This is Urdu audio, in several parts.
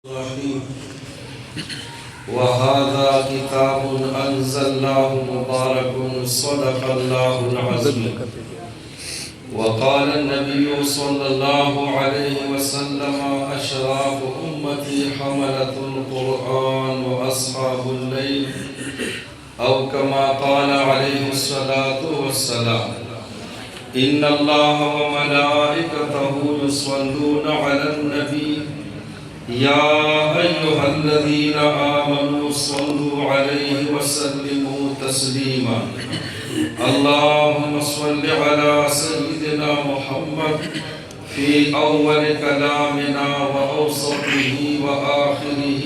الرحيم وهذا كتاب أنزلناه مبارك صدق الله العظيم. وقال النبي صلى الله عليه وسلم أشراف أمتي حملة القرآن وأصحاب الليل، أو كما قال عليه الصلاة والسلام: إن الله وملائكته يصلون على النبي يا أيها الذين آمنوا صلوا عليه وسلموا تسليما. اللهم صل على سيدنا محمد في أول كلامنا وأوسطه وآخره.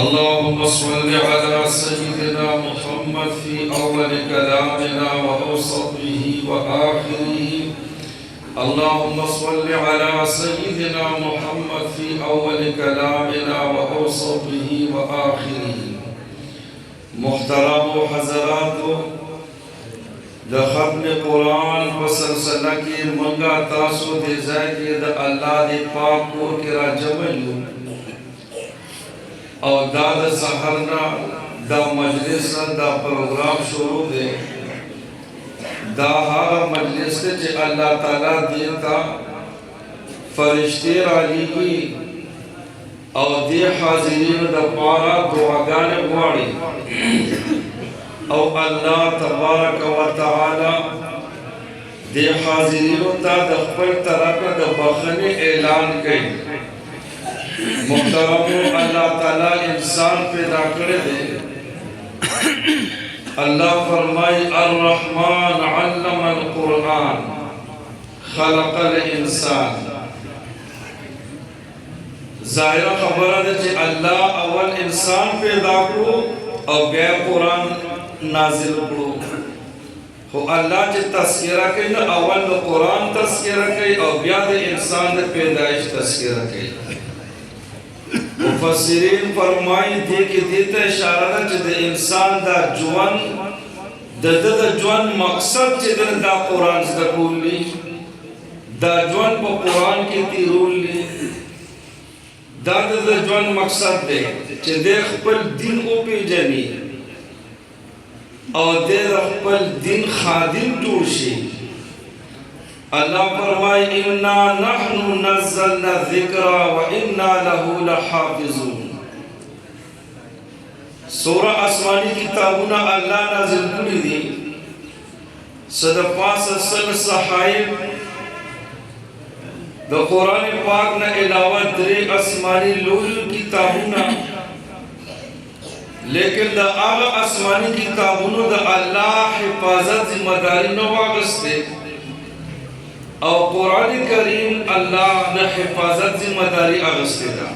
اللهم صل على سيدنا محمد في أول كلامنا وأوسطه وآخره. اللهم صل على سيدنا محمد في أول كلامنا وأوسطه وآخره. محترم حضرات، د ختم قرآن په سلسله کې منګه تاسو د ځای کې د الله د پاک کور کې راجمع یو، او دا د سحر نه دا مجلس دا پروګرام شروع دی. دا هغه مجلس ته چې الله تعالی دې ته فرشتي رالیږي او دې حاضرینو د پاره دعاګانې غواړي، او الله تبارک و تعالی دې حاضرینو ته د خپل طرفه د بخښنې اعلان کوي. محترم، الله تعالی انسان پیدا کړی دی. اللہ فرمائی: الرحمن علم القرآن خلق الانسان. ظاہرہ خبر ہے کہ اللہ اول انسان پیدا کرو اور بیا قرآن نازل کرو. خو اللہ جی تذکرہ کئی نا اول قرآن تذکرہ کئی اور بیا دے انسان دے پیدائش تذکرہ کئی. مفسرین فرمائی دیکھ دیتا اشارہ دا چھ دا انسان دا جوان دا جوان مقصد چھ دا قرآن زدہ کول لی، دا جوان پا قرآن کی تیرول لی، دا جوان مقصد دے چھ دے خپل دین او پی جنی اور دے خپل دین خادم توشی. اللہ فرمائے: اِنَّا نَحْنُ نَزَّلْنَا الذِّكْرَ وَإِنَّا لَهُ لَحَافِظُونَ. سورہ آسمانی کتابونا اللہ نازل کری دی. صد پاس اصل صحائب دا قرآن پاک نا علاوہ درے آسمانی لول کتابونا، لیکن دا آغا آسمانی کتابونو دا اللہ حفاظت ذمہ داری نو واغستے، اور قرآن کریم اللہ نے حفاظت ذمہ داری اغسطے دا.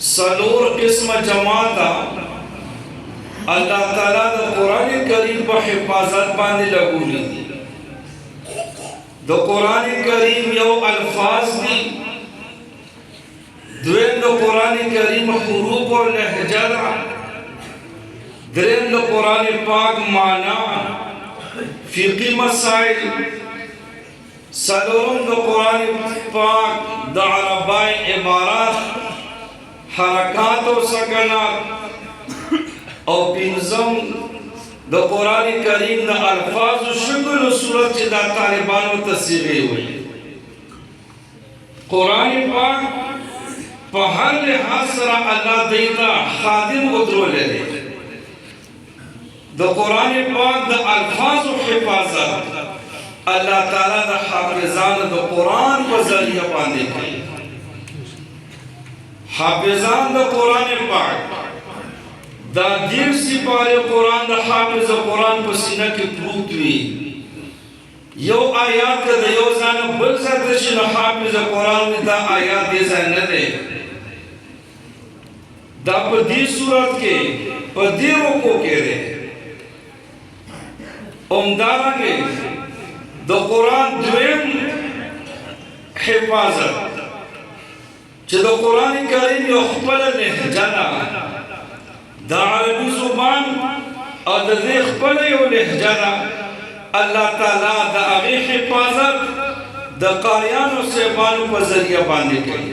سلور قسم جماعتا اللہ تعالیٰ دا قرآن کریم پا حفاظت باندے لگو لی دی. دا قرآن کریم یو الفاظ دی، دوین دا قرآن کریم حروف و لہجہ دا، درین دا قرآن پاک معنی فقی مسائل، سلورم دا قرآن پاک دا عربائی عبارات حرکات و سکنات، او پینزم دا قرآن کریم دا الفاظ و شکل و صورت چی دا طالبان و تصیغی ہوئی. قرآن پاک پا ہر لحاظ سرا اللہ دیتا خادم ادرو لے دے. دا قرآن پاک دا الفاظ و حفاظت اللہ تعالیٰ دا حافظان دا قرآن پر ذریعہ باندے کئی. حافظان دا قرآن پاک دا دیر سپارے قرآن دا حافظ قرآن پر سینہ کی پروتوی یو آیات دا یو زانا بلزا دشن حافظ قرآن دا آیات دے زانا دے دا پر دی صورت کے پر دی روکو کے دے امدارا کے دا قرآن دویم حفاظت چه دا قرآن کریم یو خپل لہجانا دا عربی زبان او دا دی خپل یو لہجانا اللہ تعالیٰ دا اغی حفاظت دا قاریان و سیبانو پر ذریعہ باندے کئی.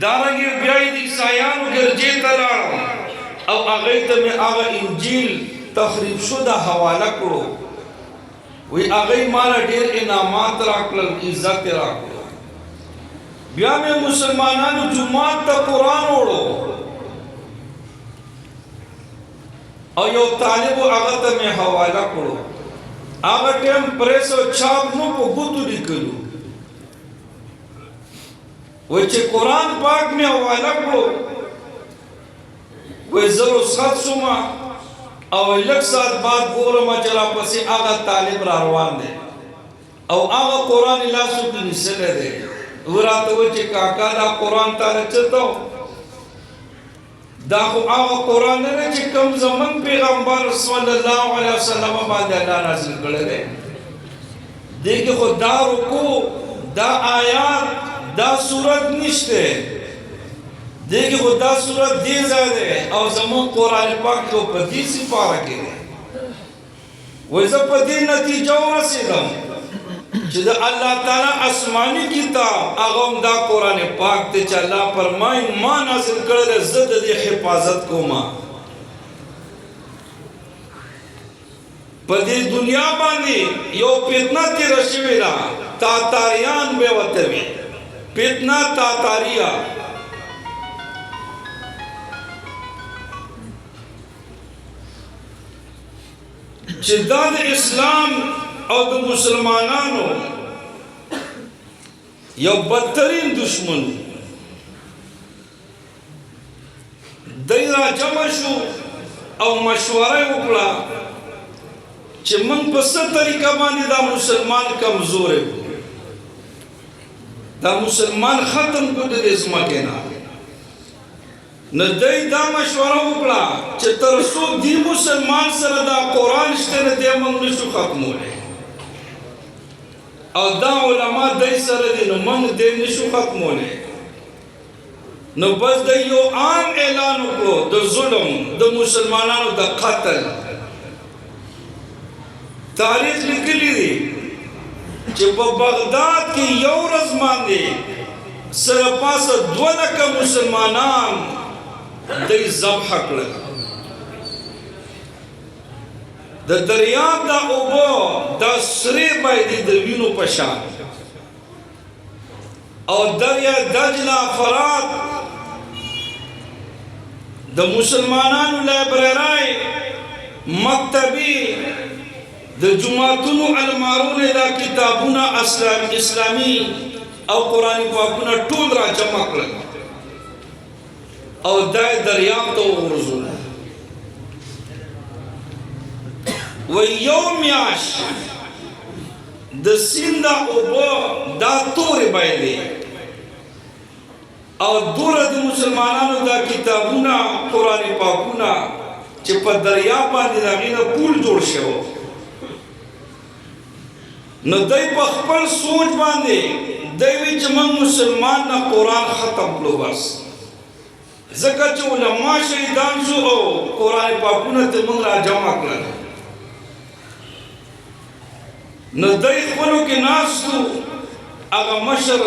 دارنګه بیا د عیسایانو ګرځې ته لاړم او هغې ته مې هغه انجیل تخریب شده حواله کړو وی هغې ماله ډېر انعامات راکړل عزت یې راکړو بیا مې مسلمانانو جومات ته قرآن وړو او یو طالب هغه ته مې حواله کړو هغه ټیم پریس او چاپ نو په ګوتو لیکلو وی چې قرآن پاک مې حواله کړو وی زه رخصت شوم او لږ ساعت بعد ګورم چې راپسې هغه طالب را روان دی او هغه قرآن یې لاسو کې نیسلی دی و راته وی چې کاکا دا قرآن تاله څه ته دا خو هغه قرآن نه دی چې کوم زموږ پیغمبر صلی الله علیه وسلم باندې الله نازل کړی دی دې کې خو دا رکوع دا آیات دا صورت نشته دې کې خو دا صورت دې ځای دی او زموږ قرآن پاک خو په دې سپاره کې دی وایي زه په دې نتیجه ورسېدم چې د الله تعالی آسماني کتاب هغه هم دا قرآن پاک دی چې الله فرمایي ما نازل کړی دی زه د دې حفاظت کوم په دې دنیا باندې یو فتنه تېره شوې ده تاتاریان به ورته وي فتنه تاتاریه چې دا د اسلام او د مسلمانانو یو بدترین دشمن دی را جمع شو او مشوره وکړه چې موږ په څه طریقه باندې دا مسلمان کمزور دا مسلمان ختم کړو د ځمکې نه نو دی دا مشوره وکړه چې تر څو دی مسلمان سره دا قرآن شته نه دی موږ نشو ختمولی او دا علما دی سره دی نو موږ دی نشو ختمولی نو بس دی یو عام اعلان وکړو د ظلم د مسلمانانو د قتل تاریخ لیکلی دی چې په بغداد کې یو ورځ باندې سره پاسه 2 لکه مسلمانان دی ذبح کړل د دریاب دا اوبه دا سرې باندې د وینو په شان او دریا دجله فرات د مسلمانانو لایبرری مکتبی د جماعتونو المارونه دا کتابونه اسلامي او قرآن پاکونه ټول را جمع کړل او دای دریاب ته وغورځول و یو میاشت د سیند اوبه دا تورې بایلې او دوره د مسلمانانو دا کتابونه قرآن پاکونه چې په دریاب باندې د هغې نه پول جوړ شوی نو دی په خپل سوچ باندې دی وی چې موږ مسلمان نه قرآن ختم کړو بس ځکه چې علما شهیدان شو او قرآن پاکونه ته موږ را جمع کړل نو دی خپلو کې ناستو هغه مشر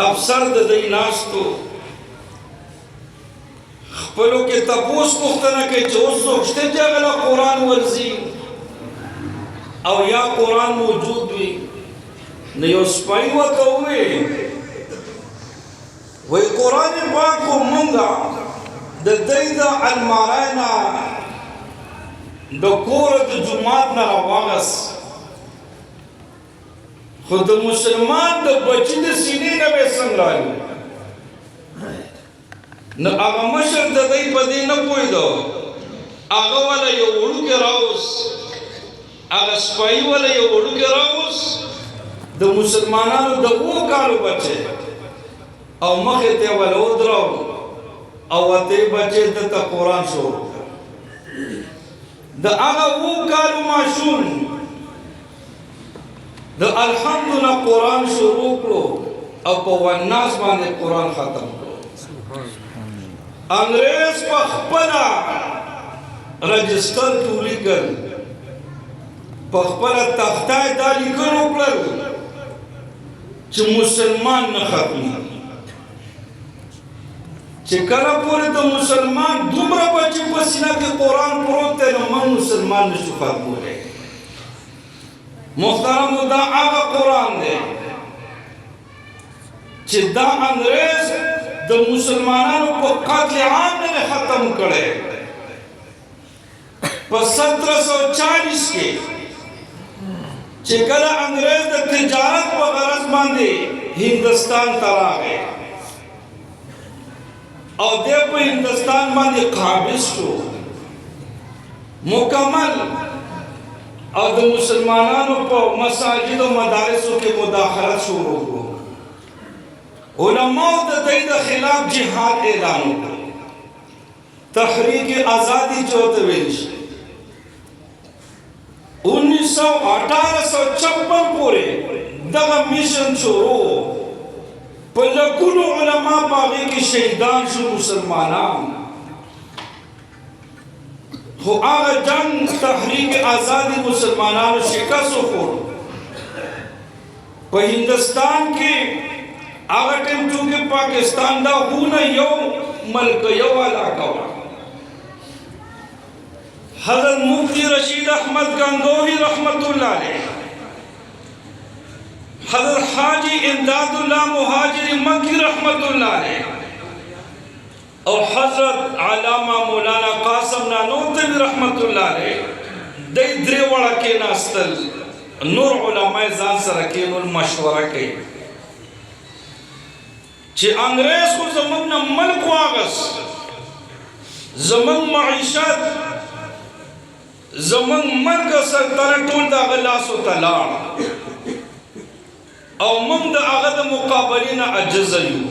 افسر د دی ناستو خپلو کې تپوس پوښتنه کوي چې اوس څوک شته چې هغه له قرآن ورځي او یا قرآن موجود وي نو یو سپی ورته وویل وایي قرآن پاک خو مونږه د دی د المارۍ نه د کوره د جومات نه راواغست خو د مسلمان د بچي د سینې نه به څنګه راغلو نو هغه مشر د دی په دې نه پوهېده هغه والا یو وړوکی راوست هغه سپی والا یو وړوکی راوست د مسلمانانو د 7 کالو بچی او مخې ته والا ودراو او ورته بچی دته قرآن شروع د هغه 7 کالو ماشوم د الحمدلله قرآن شروع کړو او په والناس باندې قرآن ختم کړو انګریز په خپله رجسټر کې ولیکل په خپله تخته یې دا لیکل وکړل چې مسلمان نه ختمېږي چې کله پورې د مسلمان دومره بچي په سینه کې قرآن پروت دی نو موږ مسلمان نشو ختمولی. محترمو دا هغه قرآن دی چې دا انګریز د مسلمانانو په قتل عام نه ختم کړی. په 1740 کې چې کله انګریز د تجارت په غرض باندې هندوستان ته راغی او دی په هندوستان باندې قابض شو مکمل او د مسلمانانو په مساجد او مدارسو کې مداخلت شروع کړو. علماء د دې د خلاف جهاد اعلان وکړ. تحریک آزادی جو ته ویل شي 1856 پورې دغه میشن شروع. په لکونو علما باغې کې شهیدان شو مسلمانان. خو هغه جنگ تحریک آزادی مسلمانانو شکست وخوړ. په هندوستان کې هغه ټیم چې پاکستان دا هونه یو ملک یو علاقه وه. حضرت مفتی رشید احمد گنگوہی رحمت اللہ علیہ، حضرت حاجی امداد اللہ مہاجر مکی رحمت اللہ علیہ اور حضرت علامہ مولانا قاسم نانوتوی رحمت اللہ علیہ دی درې وړه کېناستل. نور علماء ځان سره کېنول مشوره کوي چې انګریز خو زموږ نه ملک واغست، زموږ معیشت زموږ مرګ سلطنت ټول د هغه لاسو ته لاړ او موږ د هغه د مقابلې نه عاجزه یو.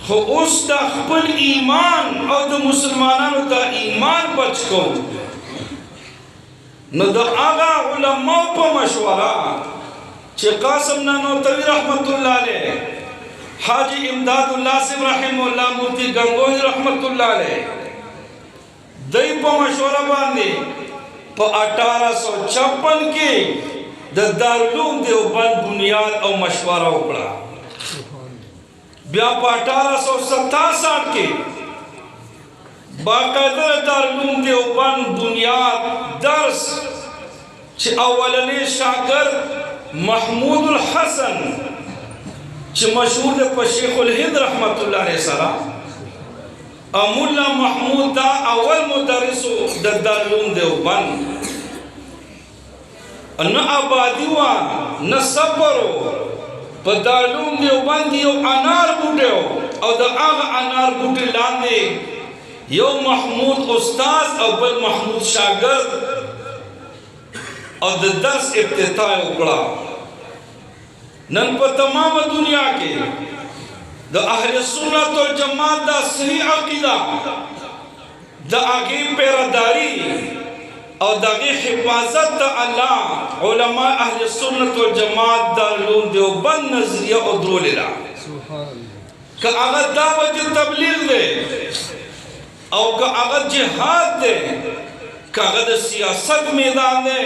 خو اوس د خپل ایمان او د مسلمانانو د ایمان بچ کوو نو د هغه علماء په مشوره چې قاسم نانوتوی رحمت الله علیه، حاجی امداد اللہ صاحب رحم اللہ، مفتی گنگوہی رحمت اللہ علیہ دی په مشوره باندې په 1856 کې د دارالعلوم دیوبند بنیاد او مشوره وکړه. بیا په 1867 کې باقاعده دارالعلوم دیوبند بنیاد درس چې اولنی شاګرد محمود الحسن چې مشهور دی په شیخ الهند رحمت الله علیه السلام، مولا محمود دا اول مدرسو د دارالعلوم دیوبند. نه آبادی وه نه صبر و. په دارالعلوم دیوبند کې یو انار بوټی و او د هغه انار بوټي لاندې یو محمود استاد او بل محمود شاګرد او د درس افتتاح وکړه. نن په تمامه دنیا کې د اهل سنت والجماعت دا صحیح عقیده د هغې پیرداري او د هغې حفاظت د الله علماء اهل سنت والجماعت دارالعلوم دیوبند نظریه او درولې ده. که هغه دعوت تبلیغ دی او که هغه جهاد دی، که هغه د سیاست میدان دی،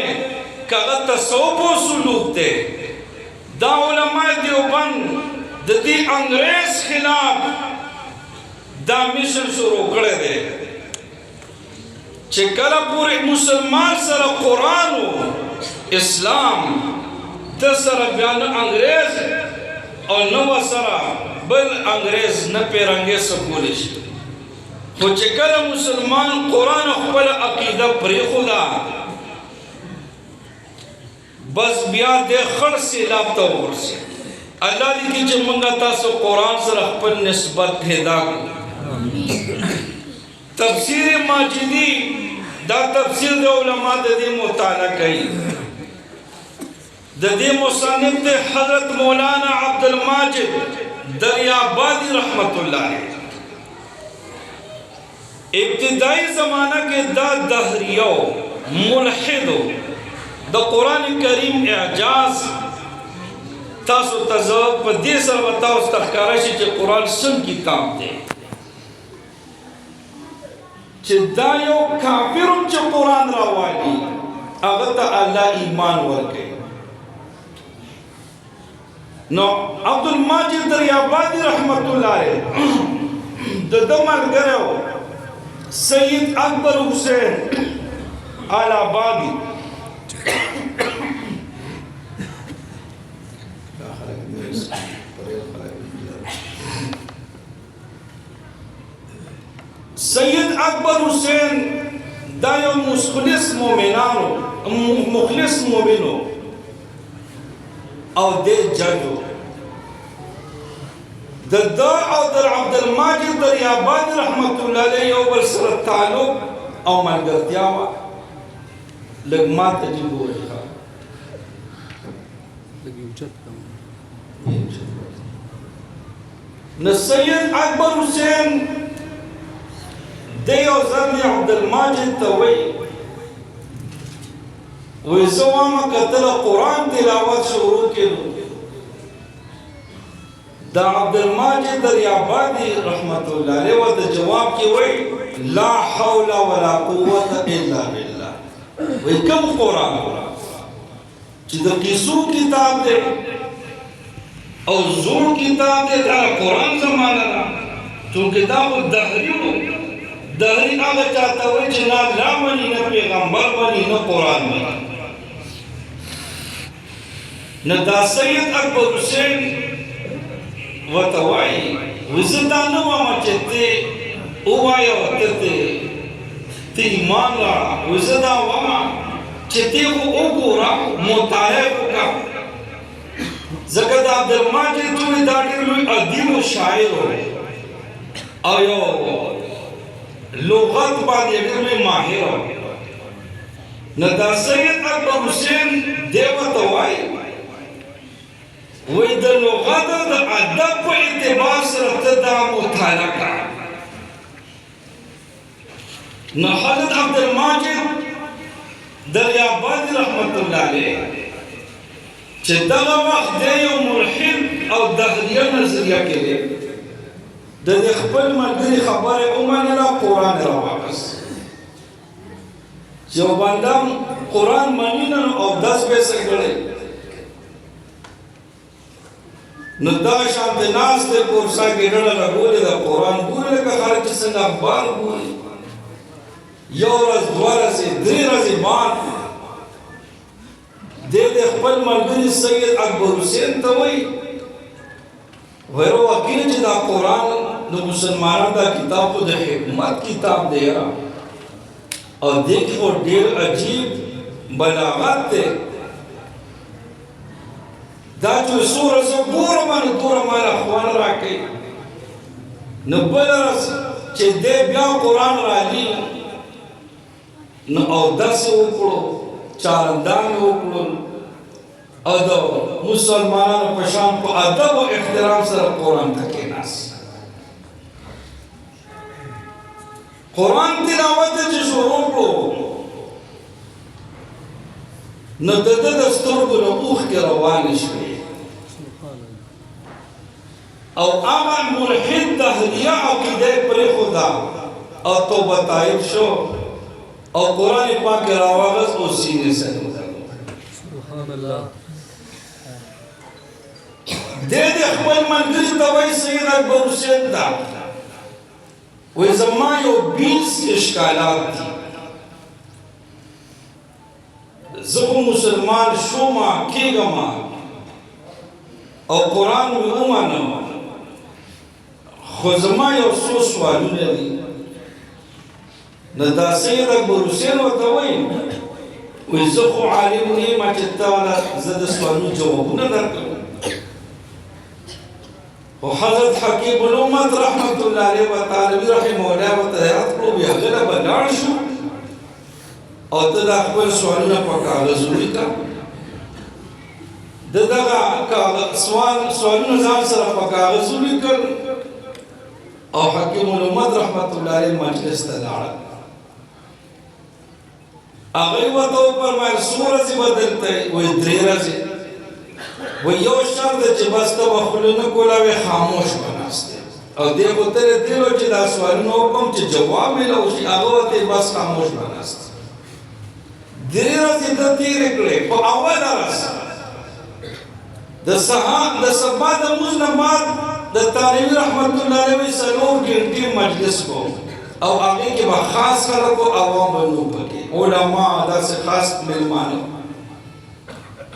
که هغه تصوف و سلوک دی، دا علماء دیوبند د دې انګریز خلاف دا میشن شروع کړی دی چې کله پورې مسلمان سره قرآن و اسلام د سره بیا نه انګریز او نه ورسره بل انګریز نه پیرنګې څه کولی شي. خو چې کله مسلمان قرآن خپله عقیده پرېښوده بس بیا د خړ سیلاب ته ورسېد. الله دې کې چې موږ تاسو قرآن سره خپل نسبت پیدا کړو. تفسیر ماجدی دا تفسیر د علماء د دې مطالعه کوي. د دې مصنف د حضرت مولانا عبدالماجد دریابادی رحمت اللہ علیہ. ابتدائی زمانہ کے دا دہریو ملحدو د قرآن کریم اعجاز تاسو تزوق په دې سره ورته اوس تخکاره شي چې قرآن څنګه کتاب دی چې دا یو کافر هم چې قرآن راوالي هغه ته الله ایمان ورکوي. نو عبدالماجد دریابادی رحمت الله علیه د ده ملګری و سید اکبر حسین آلابادي. سید اکبر حسین دا یو مخلص مومنو او دې ججو د ده او د عبدالماجد دریابادي رحمت الله علیه یو بل سره تعلق او ملګرتیا وه. لږ ما ته دې ګورئ نو سید اکبر حسین دی یو ځل عبدالماجد ته وایي زه وایم که ته د قرآن تلاوت شروع کړو. د عبدالماجد دریابادي رحمت الله علیه ورته جواب کې وایي لا حول ولا قوة الا بالله. وایي کوم قرآن چې د قیسو کتاب دی او زوړ کتاب دی دا قرآن زمانه ده چونکې دا خو دهري و. دهري هغه چاته وایي چې نه الله مني نه پیغمبر مني نه قرآن مني. نو دا سید اکبر حسین ورته وایي زه دا نه وایم چې ته ووایه ورته ته ایمان راوړه. زه دا وایم چې ته خو وګوره مطالعه وکړه ځکه د عبدالماجد دوی دا ډېر لوی ادیب و شاعر و او یو لغت باندې ډېر لوی ماهر و. نو دا سید اکبر حسین دی ورته وایي وی د لغت د ادب په اعتبار سره ته دا مطالعه کړه. نو حضرت عبدالماجد دریابادي رحمت الله علیه چې دغه وخت دی یو ملحد او دهریه نظریه کې دی د دې خپل ملګري خبره ومنله قرآن یې راواخیست. چې یو بنده قرآن مني نه نو اودس به یې څه کړی نو دا شانته ناست دی کورسا کې ډډه لګولې ده قرآن ګوري لکه خلک چې څنګه اخبار ګوري. یو ورځ دوه ورځې درې ورځې بعد دی د خپل ملګري سید اکبر حسین ته وایي ویرو وکیل چې دا قرآن د مسلمانانو دا کتاب خو د حکمت کتاب دی او دې کې خو ډېر عجیب بلاغت دی. دا چې څو ورځې ګورم نو دومره ماله خوند راکوي. نو بله ورځ چې دی بیا قرآن رالي نو اودس یې وکړو چارندام یې وکړل او د مسلمانانو په شان په ادب او احترام سره قرآن ته کېناست. قرآن تلاوت چې شروع کړو نو د ده د سترګو نه اوښکې روانې شوې او هغه ملحد دهریه عقیده یې پرېښوده او توبه طایب شو او قرآن پاک یې راواغست او سینې سره دی د خپل ملګري ته وایي سید اکبر حسین ته وایي زما یو 20 اشکالات دي. زه خو مسلمان شومه کېږمه او قرآن مې ومنم خو زما یو څو سوالونه دي. نو دا سید اکبر حسین ورته وایي وایي زه خو عالم نه یم چې تا زه د سوالونو جوابونه درکړم. خو حضرت حکیم الامت رحمت الله علیه و طالبي رحمه الله ورته یاد کړو بیا هغه به لاړ شو او ته دا خپل سوالونه په کاغذ ولیکه. د دغه سوالونه ځان سره په کاغذ ولیکل او حکیم الامت رحمت الله علیه مجلس ته لاړل. هغه یې ورته وفرمایل څو ورځې به دلته یې؟ وایي 3 ورځې. وایي یو شرط دی چې بس ته به خوله نه کوله وایي خاموش به ناست دی او دی خو ته یې دیلو چې دا سوالونه وکړم چې جواب میله وشي هغه ورته بس خاموش به ناست. 3 ورځې ده تېرې کړې. په اوله ورځ د سبا د لمونځ نه بعد د طالب رحمت الله علیه سلور ګنټې مجلس کو او هغه کې به خاص خلک او عوام بنو پکې علما داسې خاص مېلمانه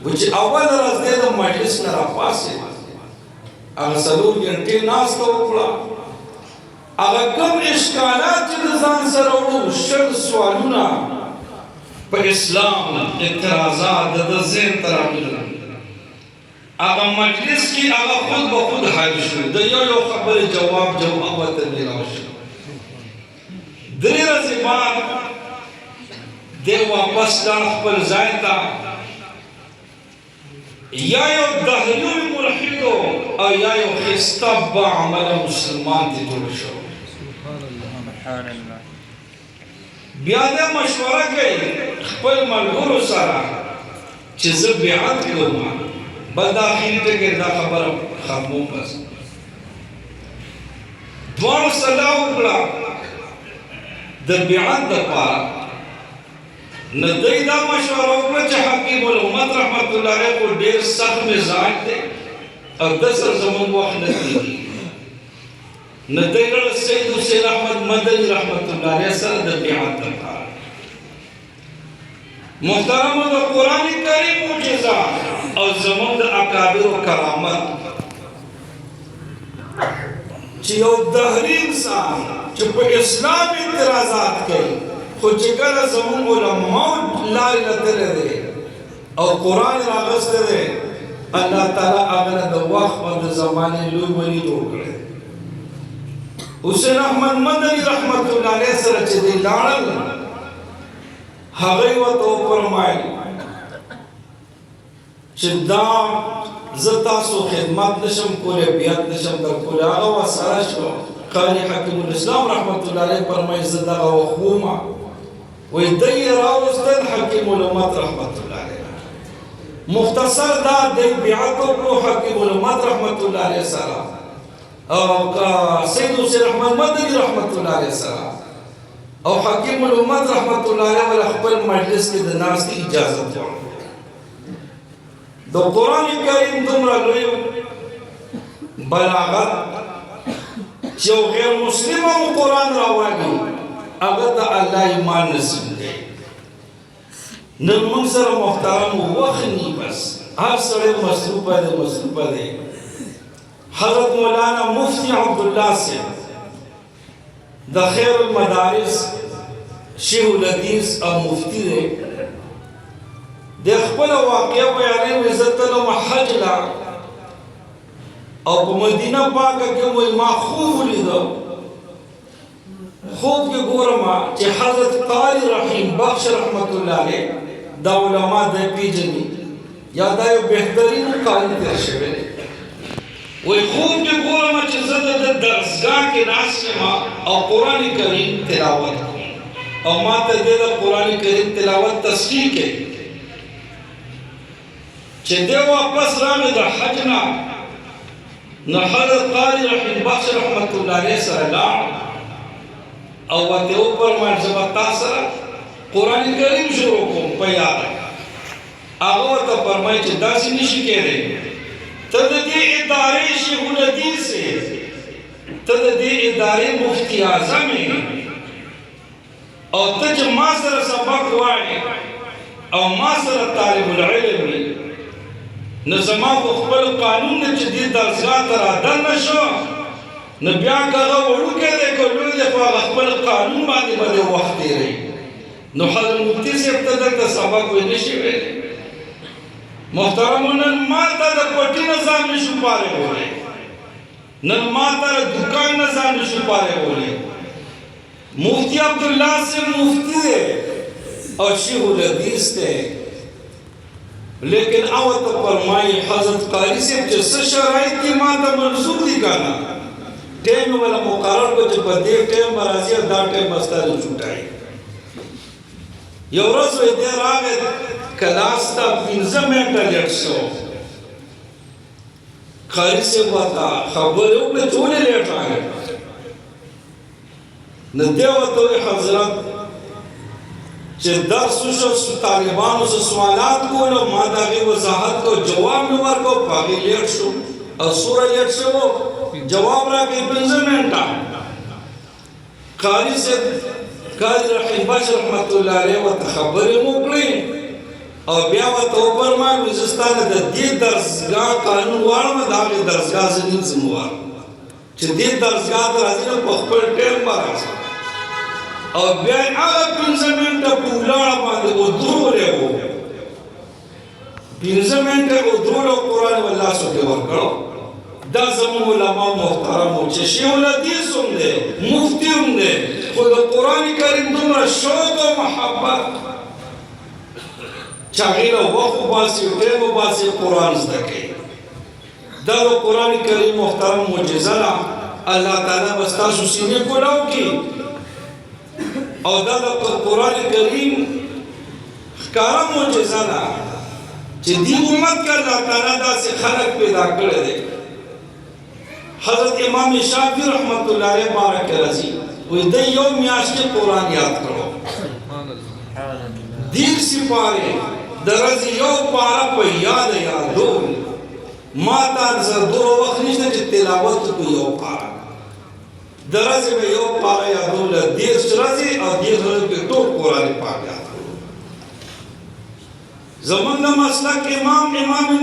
و چې اول ورځ د مجلس نه راپاسې هغه سلور ګنټې ناسته وکړه هغه کوم اشکالات چې د ځان سره وړو شل سوالونه په اسلام اعتراضات د ذهن ته راغلل هغه مجلس کې هغه خود به خود حل شو د یو خبرې جواب ورته میلاو شو درې ورځې بعد دی واپس لاړ خپل ځای ته یا یو دهلوی ملحد او یا یو ښایسته باعمله مسلمان دې جوړ شو بیا دا مشوره کوي خپل ملګرو سره چې زه بیعت کوم بل دا اخري ټکي دا خبره ختموم بس دواړو صلاح وکړه د بیعت دپاره نه دوی دا مشوره وکړه چې حکیم الامت رحمت الله علیه خو ډېر سخت مزاج دی او ده سره زموږ وخت نه کېږي نه دوی لاړه سید حسین احمد مدني رحمت الله علیه سره د بیعت دپاره محترمو د قرآن کریم معجزات او زموږ د اکابرو کرامت چې یو دهري انسان چې په اسلام اعتراضات کوي خو چې کله زموږ علماو لارې له تللی دی او قرآن راغستی دی الله تعالی هغه نه د وخت او د زمانې لوی ولي جوړ کړی حسین احمد مدني رحمت الله علیه سره چې دی لاړل هغوی ورته وفرمایل چې دا زه تاسو خدمت نشم کولی بیعت نشم در کولی هغه ورسره شو قاضي حکیم الاسلام رحمت الله علیه فرمایي زه دغه وخت ومه وی دی راوستل حکیم الامت رحمت الله علیه مختصر دا دی بیعت وکړو حکیم الامت رحمت الله علیه سره او سید حسین احمد مدني رحمت الله علیه سره او حکیم الامت رحمت الله علیه ول خپل مجلس کې د ناستې اجازه ورکړه د قرآن کریم دومره لوی بلاغت چې یو غیر مسلم هم قرآن راوړي هغه ته الله ایمان نصیب کړي نن موږ سره محترم وخت نی بس هر سړی مصروفه دی حضرت مولانا مفتی عبدالله صاحب د خیر المدارس شیخ الحدیث او مفتی دی د خپل واقعه بیانوي زه تلم حج لا او په مدینه پاکه کې وایي ما خوب ولیده خوب کې ګورم چې حضرت قاری رحیم بخش رحمت الله علیه دا علما د پیژني یا دا یو بهترین قاری تیر شوی دی وایي خوب کې ګورم چې زه د درسګاه کې ناست یم او قرآن کریم تلاوت کوم او ما ته د قرآن کریم تلاوت تصحیح کوي چې دی واپس راغی د حج نه نو حضرت قاری رحیم بخش رحمت الله علیه سره لاړ او ورته وفرمایل زه به تا سره قرآن کریم شروع کوم په یاد هغه ورته فرمایي چې داسې نشي کېدی ته د دې ادارې شیخ الحدیث یې ته د دې ادارې مفتی اعظم یې او ته چې ما سره سبق وایې او ما سره طالب العلم یې نو زما خو خپل قانون نه چې دې درسګاه ته رادننه شو نو بیا که هغه وړوکی دی که لوی دی خو هغه خپل قانون باندې به دې وخت تېروي نو حضرت مفتي صاحب ته دلته سبق وی نشي ویلی محترمو نن ما ته د پټي نه ځان نشو پارېولی نن ما ته د دوکان نه ځان نشو پارېولی مفتی عبدالله صاحب مفتی دی او شیخ الحدیث دی لیکن او ته فرمایي حضرت قاری صاحب چې څه شرایط دي ما ته منظور دي که نه ټایم یې وله مقرر کړو چې په دې ټایم به راځي او دا ټایم به ستا د چوټایي یو ورځ وی دی راغی کلاس ته 15 منټه لیټ شو قاری صاحب ورته خبرې وکړې چې ولې لیټ راغی نو دی ورته وایي حضرت چې درس وشو طالبانو څه سوالات کول او ما د هغې وضاحت کو جواب مې ورکړو په هغې لیټ شو او څومره لیټ شو جواب راکړي 15 منټه قاری صاحب قاری رحیم بخش رحمت الله علیه ورته خبرې وکړې او بیا ورته وفرمایل زه ستا نه د دې درسګاه قانون غواړم د هغې درسګاه زه نیم ذمهوار چې دې درسګاه ته راځي نو په خپل ټایم به راشي او بیا یې هغه 15 منټه په ولاړه باندې ودرولی و 15 منټه یې ودرولو قرآن یې ولاسو کې ورکړو دا زموږ علما محترم و چې شیخ الحدیث هم دی مفتی هم دی خو د قرآن کریم دومره شوق او محبت چې هغې له وخت وباسي ټایم وباسي قرآن زده کوي دا د قرآن کریم محترم معجزه ده الله تعالی به ستاسو سینې کولاو کړي او دا د قرآن کریم ښکاره معجزه ده چې دې امت کې الله تعالی داسې خلک پیدا کړی دی حضرت امام شافعی رحمت الله علیه بارک راځي وایي د یو میاشت کې قرآن یاد کړو دیر سپارې د ورځې یو پاره په یاد یادول ما ته دوره وخت نشته چې تلاوت وکړو یو پاره د ورځې به یو پاره یادول 10 ورځې او 10 ورځې کې ټول قرآن پاک یاد کړو زمونږ د مسلک امام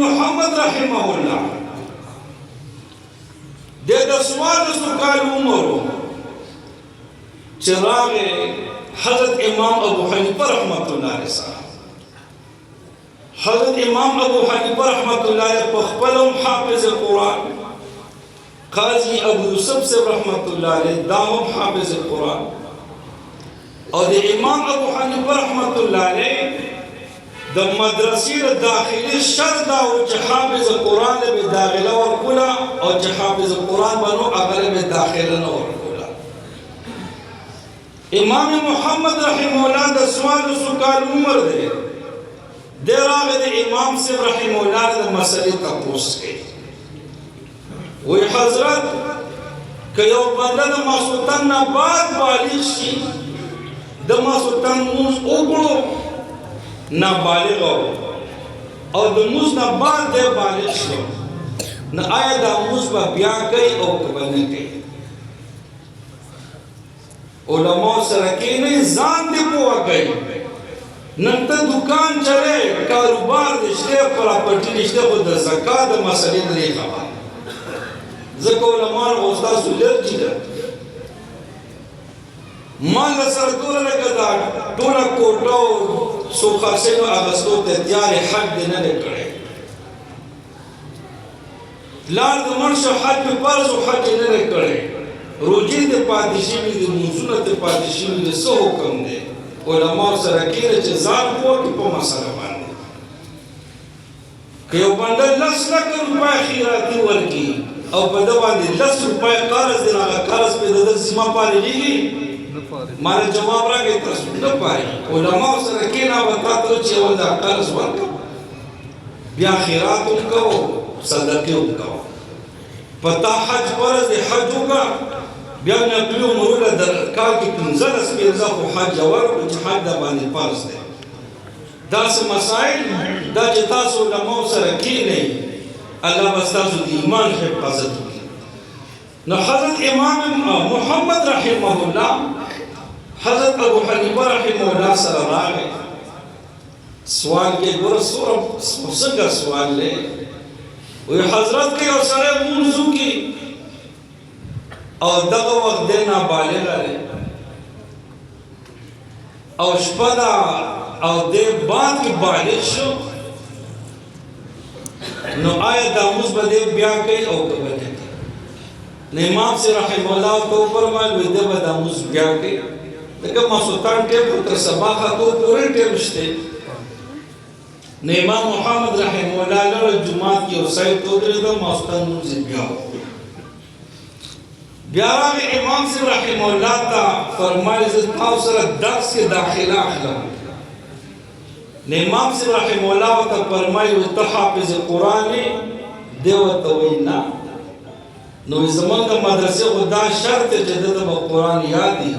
محمد رحمه الله د 14 کال عمر چې راغی حضرت امام ابو حنیفه رحمت الله علیه حضرت امام ابو حنیفه رحمت الله علیه په خپل هم حافظ قرآن قاضی ابو یوسف صاحب رحمت الله علیه دا هم حافظ قرآن او د امام ابو حنیفه رحمت الله علیه د مدرسې د داخلي شرط دا و چې حافظ قرآن به داخله ورکوله او چې حافظ قرآن به نو هغه به داخله نه ورکوله امام محمد رحمه الله د 14 کال عمر دی د راغی د امام صاحب رحمه الله د مسلې تپوس کوي وی حضرت که یو بنده د ماسوتن نه بعد بالغ شي د ماسوتن مونځ وکړو نابالغ او د مونځ نه بعد دی بالغ شو نو آیا دا مونځ به بیا کوي او که به نه کوي علماء سره کښېنئ ځان دې پوه کوي نن ته دکان چلې کاروبار دې شته پراپرټي دې شته خو د زکات د مسلې نه دی خبر ځکه علما خو ستاسو لرګي ده ما له سره ټوله لکه دا ټوله کوټه او سوخاسینو اغستو ته تیارې حج دې نه دی کړی لار د مړ شو حج پې فرض و حج یې نه دی کړی روجې دې پاتې شوي دي لمونځونه دې پاتې شوي دي څه حکم دی علماء سره کېږي چې ځان پوه کړي په مسله باندې که یو بنده 10 لکه روپۍ خیراتي ورکړي او په ده باندې 10 روپۍ قرض دی نو هغه قرض پې د ده ذمه پارېږي ما له جواب راکړئ تاسو نه پارېږي علماء سره کېنه به تا ته چې ول دا قرض ورکړه بیا خیرات هم کوو صدقې هم کوو په تا حج فرض دی حج وکړه بیا نقلي عمرونه د کال کې 15 پیرزه خو حج ورکړو چې حج د باندې فرض دی داسې مسائل دا چې تاسو علماء سره کښېنئ الله به ستاسو د ایمان حفاظت وکړي نو حضرت امام محمد رحمه الله حضرت ابو حنیفه رحمه الله سره راغی سوال کې ګوره څنګه سوال دی وی حضرت که یو سړی لمونځ وکړي او دغه وخت دی نابالغه دی او شپه ده او دی بعد کې بالغ شو نو آیا دا لمونځ به دی بیا کوي او که به نه کوي نو امام صاحب رحمه الله ورته وفرمایل وی دی به دا لمونځ بیا کوي ځکه ماسخوتن ټیم تر سبا خاطو پورې ټیم شته نو امام محمد رحمه الله لره جمعات کې اوسای تو درېده ماسخوتن لمونځ بیا بیا راغی امام صاحب رحمه الله ته فرمایي زه تاسو سره درس کې داخله اخلم نو امام صاحب رحمه الله ورته فرمایي ته حافظ قرآن یې دی ورته وایي نه نو زمونږ د مدرسې خو دا شرط دی چې ده ته به قرآن یاد وي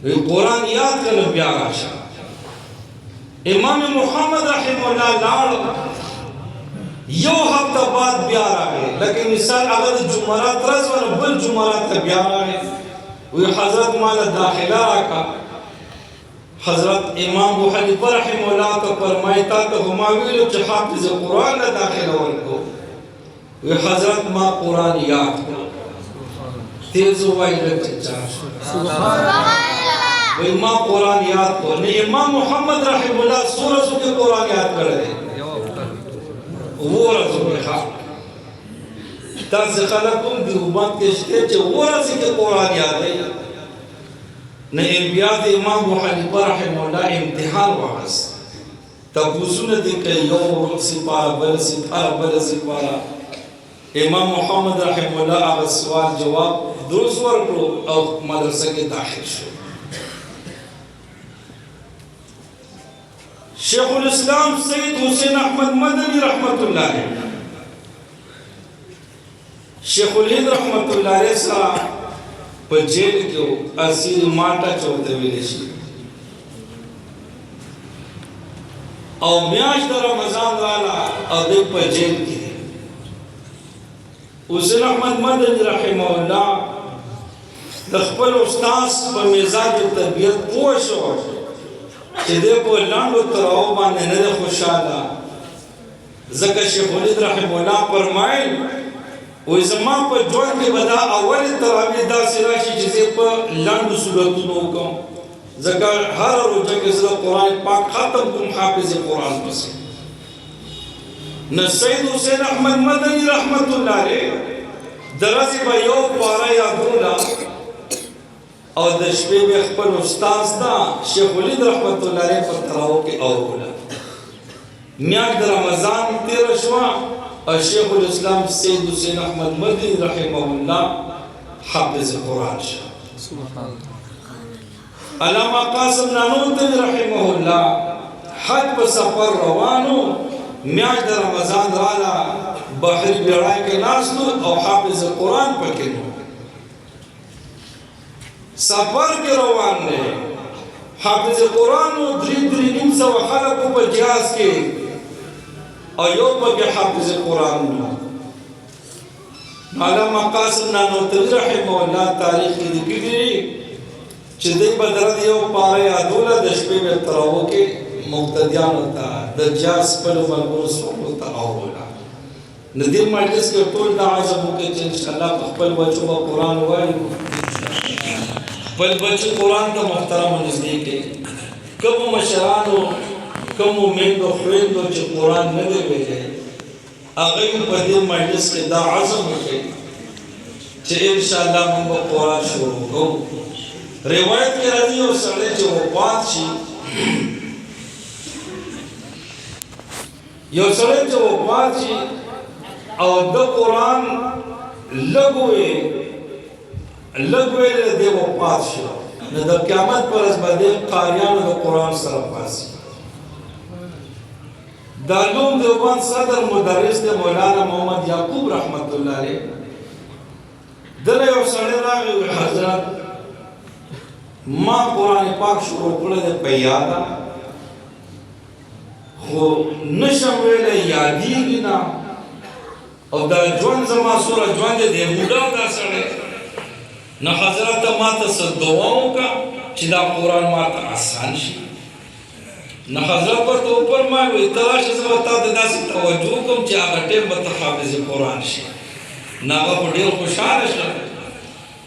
نو قرآن یاد کړه نو بیا راشه امام محمد رحمه الله لاړ یو هفته بعد بیا راغی لکه مثال هغه د جمعرات ورځ وه بل جمعرات ته بیا راغی وی حضرت ماله داخله راکړه حضرت امام ابو حنیفه رحمه الله ته فرمایي تا ته خو ما ویلو چې حافظ قرآن له داخله ورکړو وی حضرت ما قرآن یاد کړو تیز ووایي لږ چې چاپ وی ما قرآن یاد کړو نه امام محمد رحمه الله څو ورځو کې قرآن یاد کړی دی ورځو کې ښه داسې خلک هم د امت کې شته چې ورځې کې قرآن یادوي نه بیا د امام ابو حنیفه رحمه الله امتحان واخیست تپوسونه دې کوي یو سپاره بل سپاره بل سپاره امام محمد رحمه الله هغه سوال جواب درست ورکړو او مدرسه کې داخل شو شیخ الاسلام سید حسین احمد مدنی رحمت الله علیه شیخ الهند رحمت الله علیه سره په جیل کې اسیر ماټا چوته ویل شي او میاشت د رمضان رااله او د په جیل کې حسین احمد مدنی رحمه الله د خپل استاد په مزاج تربیت پوه شو چې دې په لاندو تراو باندې نه خوشاله ځکه شیخ الهند رحمه الله فرمایل وې زما په ژوند کې به دا اولې تراویح داسې راشي چې زه په لاندو صورتونو وکړم ځکه هر روژه کې زه قرآن پاک ختم کوم حافظ قرآن پسې نو سید حسین احمد مدنی رحمت الله علیه د ورځې به یو پاره یادوله او د شپې به خپل استاد ته شیخ الهند رحمت الله علیه په تراو کې اوروله میاشت د رمضان تېره شوه الشيخ الاسلام سيد حسين احمد مدني رحمه الله حافظ القران سبحان الله علامہ قاسم نانوتوی رحمه الله حج په سفر روانو میاشت د رمضان رااله بحر بیړای کې ناستو او حافظ القران پکې نو سفر کې روان دی حافظ القران نو درې نیم سو خلکو په جهاز کې او یو پکې حافظ قرآن نو علامہ قاسم نانوتوی رحمه الله تاریخ کې لیکلي چې دوی به درته یو پاره یادوله د شپې به تراو کې مقتدیانو ته د جاز خپلو ملګرو څوکو ته اوروله نو دې مجلس کې ټول دا عزم وکړي چې انشاءالله په خپل بچو به قرآن وایو خپل بچو قرآن ته محترم نږدې کړي کومو مشرانو کومو میندو خویندو چې قرآن نه دی ویلی هغوی په دې مجلس کې دا عزم وکړي چې انشاءالله موږ به قرآن شروع کوو روایت کې راځي یو سړی چې وفات شي یو سړی چې وفات شي او د قرآن لږ ویلی دی وفات شي نو د قیامت پر ورځ به دې قاریانو د قرآن سره پاسي د علوم دیوبند صدر مدرس دی مولانا محمد یعقوب رحمت الله علیه دله یو سړی راغی وی حضرت ما قرآن پاک شروع کړی دی په یاده خو نشم ویلی یادېږي نه او دا ژوند زما څومره ژوند دی بوډا دا سړی نو حضرت ما ته څه دعا وکړه چې دا قرآن ما ته آسان شي نو حضرت ورته وفرمایل وایي ته راشه زه به تا ته داسې توجه کوم چې هغه ټیم به ته حافظ قرآن شي نو هغه خو ډېر خوشحاله شو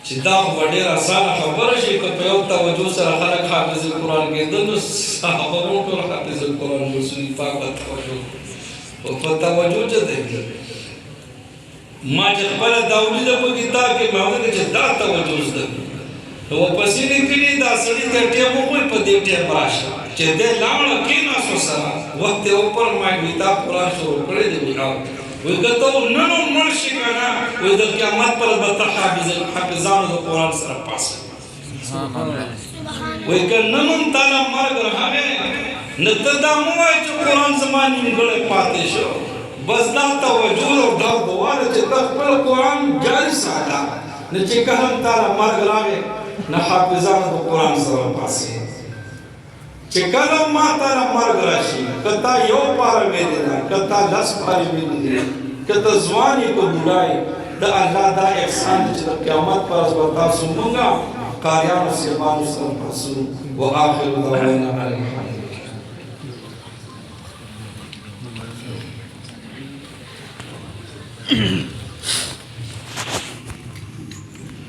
چې دا خو به ډېره اسانه خبره شي که په یو توجه سره خلک حافظ قرآن کېدل نو صحابه به هم ټول حافظ قرآن رسول پاک به توجه خو په توجه چې دی ما چې خپله دا ولیده په کتاب کې ما ولیده چې دا توجه زده کړو نو ورپسې لیکلي دا سړي ته ټیم وکړئ په دې ټیم راشه چې دی لاړه کېناستو سره وخت یې وفرمایل وایي تا قرآن شروع کړی دی وایي وایي که ته نن هم مړ شي که نه وایي د قیامت پر ورځ به ته حافظانو د قرآن سره پاسه وایي که نن هم تا له مرګ راغی نو ته دا مه وایه چې قرآن زما نیمګړی پاتې شو بس دا توجه او دا دعا ده چې ته خپل قرآن جاري ساته نو چې کله هم تا له مرګ راغی نه حافظانو د قرآن سره پاسې چې کله ما ته مرګ راشي که تا یو پاره ویلې ده که تا 10 پاره ویلې دي که ته ځوان یې که بوډا یې د الله دا احسان دی چې د قیامت په ورځ به تاسو مونږه قاریانو صاحبانو سره پاسو وآخر دعوانا ان الحمد لله